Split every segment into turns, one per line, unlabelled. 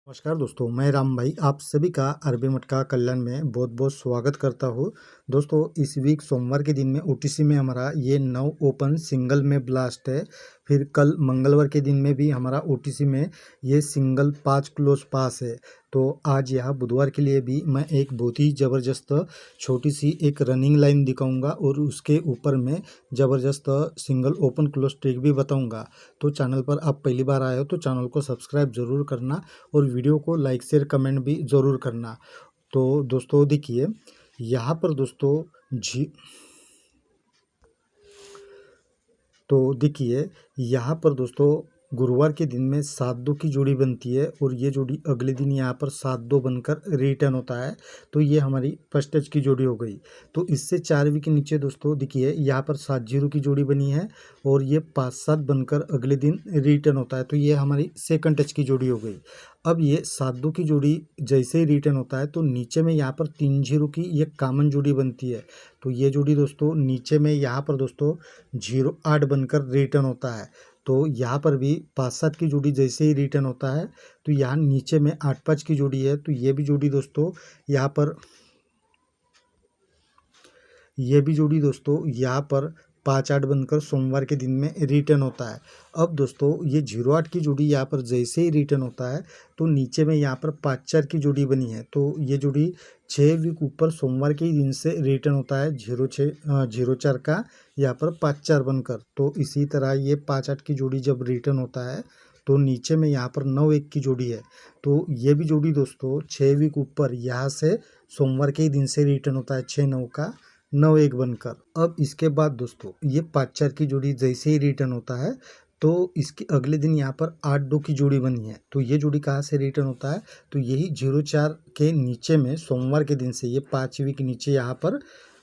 नमस्कार दोस्तों, मैं राम भाई आप सभी का अरबी मटका कल्याण में बहुत बहुत स्वागत करता हूँ। दोस्तों, इस वीक सोमवार के दिन में ओटीसी में हमारा ये 9 ओपन सिंगल में ब्लास्ट है। फिर कल मंगलवार के दिन में भी हमारा ओटीसी में ये सिंगल 5 क्लोज पास है। तो आज यह बुधवार के लिए भी मैं एक बहुत ही ज़बरदस्त छोटी सी एक रनिंग लाइन दिखाऊंगा और उसके ऊपर में ज़बरदस्त सिंगल ओपन क्लोज ट्रिक भी बताऊंगा। तो चैनल पर आप पहली बार आए हो तो चैनल को सब्सक्राइब ज़रूर करना और वीडियो को लाइक शेयर कमेंट भी ज़रूर करना। तो दोस्तों देखिए, यहाँ पर दोस्तों जी तो देखिए, यहाँ पर दोस्तों गुरुवार के दिन में 7-2 की जोड़ी बनती है और ये जोड़ी अगले दिन यहाँ पर 7-2 बनकर रिटर्न होता है। तो ये हमारी फर्स्ट टच की जोड़ी हो गई। तो इससे 4वीं के नीचे दोस्तों देखिए, यहाँ पर 7-0 की जोड़ी बनी है और ये 5-7 बनकर अगले दिन रिटर्न होता है। तो ये हमारी सेकंड टच की जोड़ी हो गई। अब ये 7-2 की जोड़ी जैसे ही रिटर्न होता है तो नीचे में यहाँ पर 3-0 की ये कॉमन जोड़ी बनती है। तो ये जोड़ी दोस्तों नीचे में यहाँ पर दोस्तों 0-8 बनकर रिटर्न होता है। तो यहाँ पर भी 5-7 की जोड़ी जैसे ही रिटर्न होता है तो यहाँ नीचे में 8-5 की जोड़ी है। तो ये भी जोड़ी दोस्तों यहाँ पर यहाँ पर 5-8 बनकर सोमवार के दिन में रिटर्न होता है। अब दोस्तों ये 0-8 की जोड़ी यहाँ पर जैसे ही रिटर्न होता है तो नीचे में यहाँ पर 5-4 की जोड़ी बनी है। तो ये जोड़ी 6 वीक ऊपर सोमवार के ही दिन से रिटर्न होता है 0-4 का यहाँ पर 5-4 बनकर। तो इसी तरह ये 5-8 की जोड़ी जब रिटर्न होता है तो नीचे में यहाँ पर 9-1 की जोड़ी है। तो ये भी जोड़ी दोस्तों 6 वीक ऊपर यहाँ से सोमवार के ही दिन से रिटर्न होता है 6-9 का 9-1 बनकर। अब इसके बाद दोस्तों ये 5-4 की जोड़ी जैसे ही रिटर्न होता है तो इसके अगले दिन यहाँ पर 8-2 की जोड़ी बनी है। तो ये जोड़ी कहाँ से रिटर्न होता है तो यही 0-4 के नीचे में सोमवार के दिन से ये 5वीं के नीचे यहाँ पर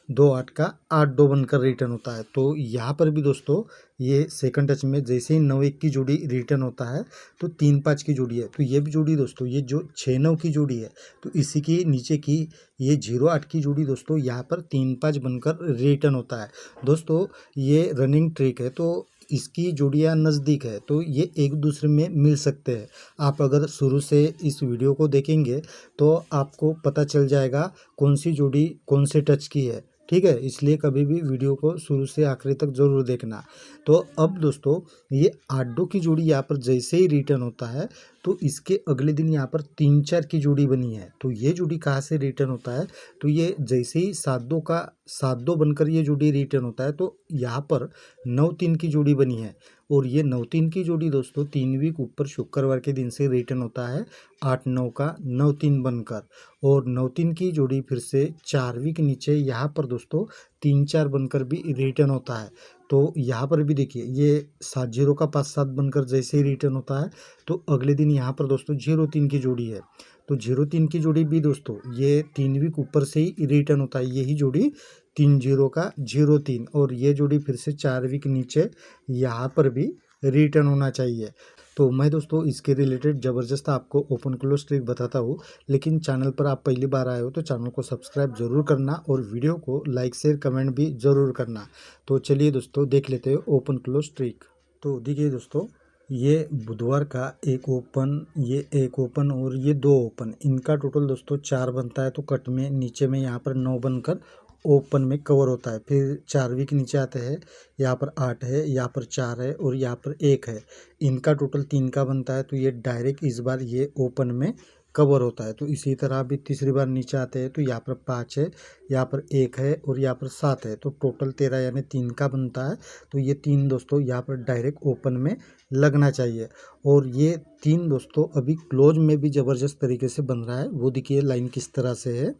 2-8 का 8-2 बनकर रिटर्न होता है। तो यहाँ पर भी दोस्तों ये सेकंड टच में जैसे ही 9-1 की जोड़ी रिटर्न होता है तो 3-5 की जोड़ी है। तो ये भी जोड़ी दोस्तों ये जो 6-9 की जोड़ी है तो इसी की नीचे की ये 0-8 की जोड़ी दोस्तों यहाँ पर 3-5 बनकर रिटर्न होता है। दोस्तों ये रनिंग ट्रिक है तो इसकी जोड़ियाँ नज़दीक है तो ये एक दूसरे में मिल सकते हैं। आप अगर शुरू से इस वीडियो को देखेंगे तो आपको पता चल जाएगा कौन सी जोड़ी कौन से टच की है। ठीक है, इसलिए कभी भी वीडियो को शुरू से आखिरी तक ज़रूर देखना। तो अब दोस्तों ये 8-2 की जोड़ी यहाँ पर जैसे ही रिटर्न होता है तो इसके अगले दिन यहाँ पर 3-4 की जोड़ी बनी है। तो ये जोड़ी कहाँ से रिटर्न होता है तो ये जैसे ही 7-2 का 7-2 बनकर ये जोड़ी रिटर्न होता है तो यहाँ पर 9-3 की जोड़ी बनी है। और ये 9-3 की जोड़ी दोस्तों 3 वीक ऊपर शुक्रवार के दिन से रिटर्न होता है 8-9 का 9-3 बनकर। और 9-3 की जोड़ी फिर से 4वीं के नीचे यहाँ पर दोस्तों 3-4 बनकर भी रिटर्न होता है। तो यहाँ पर भी देखिए ये 7-0 का 5-7 बनकर जैसे ही रिटर्न होता है तो अगले दिन यहाँ पर दोस्तों 0-3 की जोड़ी है। तो 0-3 की जोड़ी भी दोस्तों ये 3 वीक ऊपर से ही रिटर्न होता है यही जोड़ी 3-0 का 0-3। और ये जोड़ी फिर से 4 वीक नीचे यहाँ पर भी रिटर्न होना चाहिए। तो मैं दोस्तों इसके रिलेटेड ज़बरदस्त आपको ओपन क्लोज ट्रिक बताता हूँ। लेकिन चैनल पर आप पहली बार आए हो तो चैनल को सब्सक्राइब ज़रूर करना और वीडियो को लाइक शेयर कमेंट भी ज़रूर करना। तो चलिए दोस्तों देख लेते हैं ओपन क्लोज ट्रिक। तो देखिए दोस्तों ये बुधवार का एक ओपन और ये 2 ओपन, इनका टोटल दोस्तों 4 बनता है। तो कट में नीचे में यहाँ पर 9 बनकर ओपन में कवर होता है। फिर 4वीं के नीचे आते हैं, यहाँ पर 8 है, यहाँ पर 4 है और यहाँ पर 1 है। इनका टोटल 3 का बनता है। तो ये डायरेक्ट इस बार ये ओपन में कवर होता है। तो इसी तरह भी तीसरी बार नीचे आते हैं तो यहाँ पर 5 है, यहाँ पर 1 है और यहाँ पर 7 है। तो टोटल 13 यानी 3 का बनता है। तो ये 3 दोस्तों यहाँ पर डायरेक्ट ओपन में लगना चाहिए। और ये 3 दोस्तों अभी क्लोज में भी ज़बरदस्त तरीके से बन रहा है। वो देखिए लाइन किस तरह से है।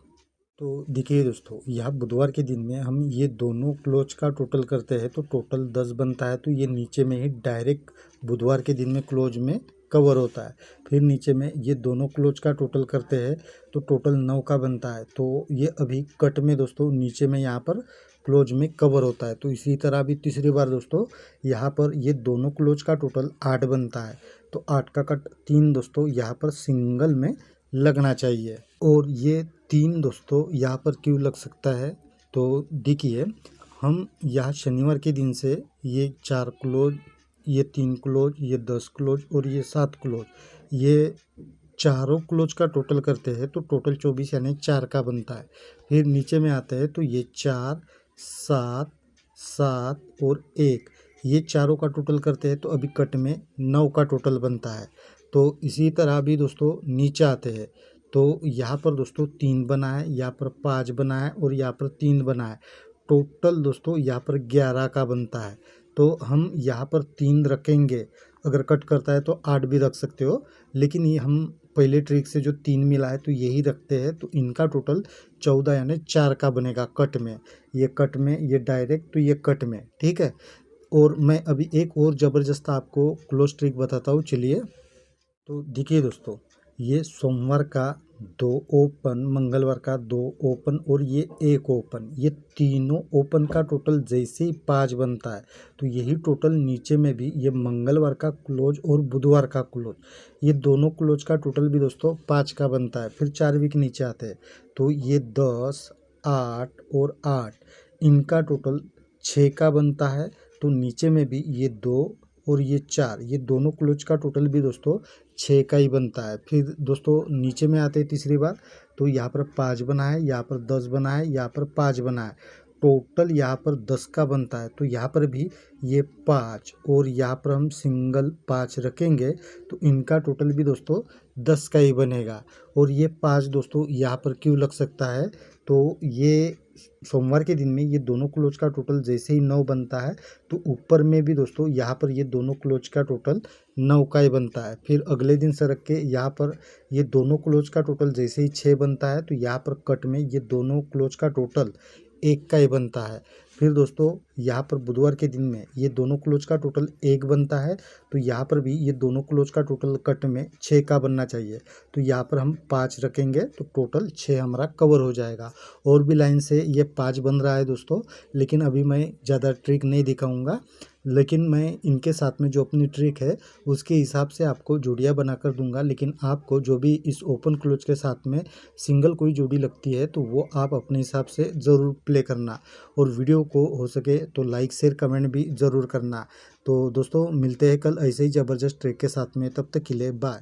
तो देखिए दोस्तों यह बुधवार के दिन में हम ये दोनों क्लोज का टोटल करते हैं तो टोटल 10 बनता है। तो ये नीचे में ही डायरेक्ट बुधवार के दिन में क्लोज में कवर होता है। फिर नीचे में ये दोनों क्लोज का टोटल करते हैं तो टोटल 9 का बनता है। तो ये अभी कट में दोस्तों नीचे में यहाँ पर क्लोज में कवर होता है। तो इसी तरह भी तीसरी बार दोस्तों यहाँ पर ये दोनों क्लोज का टोटल 8 बनता है। तो 8 का कट 3 दोस्तों यहाँ पर सिंगल में लगना चाहिए। और ये 3 दोस्तों यहाँ पर क्यों लग सकता है तो देखिए, हम यहाँ शनिवार के दिन से ये 4 क्लोज, ये 3 क्लोज, ये 10 क्लोज और ये 7 क्लोज, ये चारों क्लोज का टोटल करते हैं तो टोटल 24 यानी 4 का बनता है। फिर नीचे में आते हैं तो ये 4, 7, 7 और 1, ये चारों का टोटल करते हैं तो अभी कट में 9 का टोटल बनता है। तो इसी तरह भी दोस्तों नीचे आते हैं तो यहाँ पर दोस्तों 3 बना है, यहाँ पर 5 बना है और यहाँ पर 3 बना है। टोटल दोस्तों यहाँ पर 11 का बनता है। तो हम यहाँ पर 3 रखेंगे, अगर कट करता है तो 8 भी रख सकते हो, लेकिन ये हम पहले ट्रिक से जो 3 मिला है तो यही रखते हैं। तो इनका टोटल 14 यानी 4 का बनेगा कट में, ये कट में, ये डायरेक्ट, तो ये कट में, ठीक है। और मैं अभी एक और ज़बरदस्त आपको क्लोज ट्रिक बताता हूँ, चलिए। तो देखिए दोस्तों, ये सोमवार का 2 ओपन, मंगलवार का 2 ओपन और ये 1 ओपन, ये तीनों ओपन का टोटल जैसे ही 5 बनता है तो यही टोटल नीचे में भी ये मंगलवार का क्लोज और बुधवार का क्लोज, ये दोनों क्लोज का टोटल भी दोस्तों 5 का बनता है। फिर 4 वीक नीचे आते हैं तो ये 10, 8 और 8, इनका टोटल 6 का बनता है। तो नीचे में भी ये 2 और ये 4, ये दोनों क्लोज का टोटल भी दोस्तों 6 का ही बनता है। फिर दोस्तों नीचे में आते हैं तीसरी बार तो यहाँ पर 5 बना है, यहाँ पर 10 बना है, यहाँ पर 5 बना है, टोटल यहाँ पर 10 का बनता है। तो यहाँ पर भी ये 5 और यहाँ पर हम सिंगल 5 रखेंगे तो इनका टोटल भी दोस्तों 10 का ही बनेगा। और ये 5 दोस्तों यहाँ पर क्यों लग सकता है, तो ये सोमवार के दिन में ये दोनों क्लोज का टोटल जैसे ही 9 बनता है तो ऊपर में भी दोस्तों यहाँ पर ये दोनों क्लोज का टोटल 9 का ही बनता है। फिर अगले दिन से रख के यहाँ पर ये दोनों क्लोज का टोटल जैसे ही 6 बनता है तो यहाँ पर कट में ये दोनों क्लोज का टोटल 1 का ही बनता है। फिर दोस्तों यहाँ पर बुधवार के दिन में ये दोनों क्लोज का टोटल 1 बनता है तो यहाँ पर भी ये दोनों क्लोज का टोटल कट में 6 का बनना चाहिए। तो यहाँ पर हम 5 रखेंगे तो टोटल 6 हमारा कवर हो जाएगा। और भी लाइन से ये 5 बन रहा है दोस्तों, लेकिन अभी मैं ज़्यादा ट्रिक नहीं दिखाऊंगा, लेकिन मैं इनके साथ में जो अपनी ट्रिक है उसके हिसाब से आपको जोड़ियाँ बना कर दूंगा। लेकिन आपको जो भी इस ओपन क्लोज के साथ में सिंगल कोई जोड़ी लगती है तो वो आप अपने हिसाब से ज़रूर प्ले करना। और वीडियो को हो सके तो लाइक शेयर कमेंट भी ज़रूर करना। तो दोस्तों मिलते हैं कल ऐसे ही ज़बरदस्त ट्रिक के साथ में, तब तक के लिए बाय।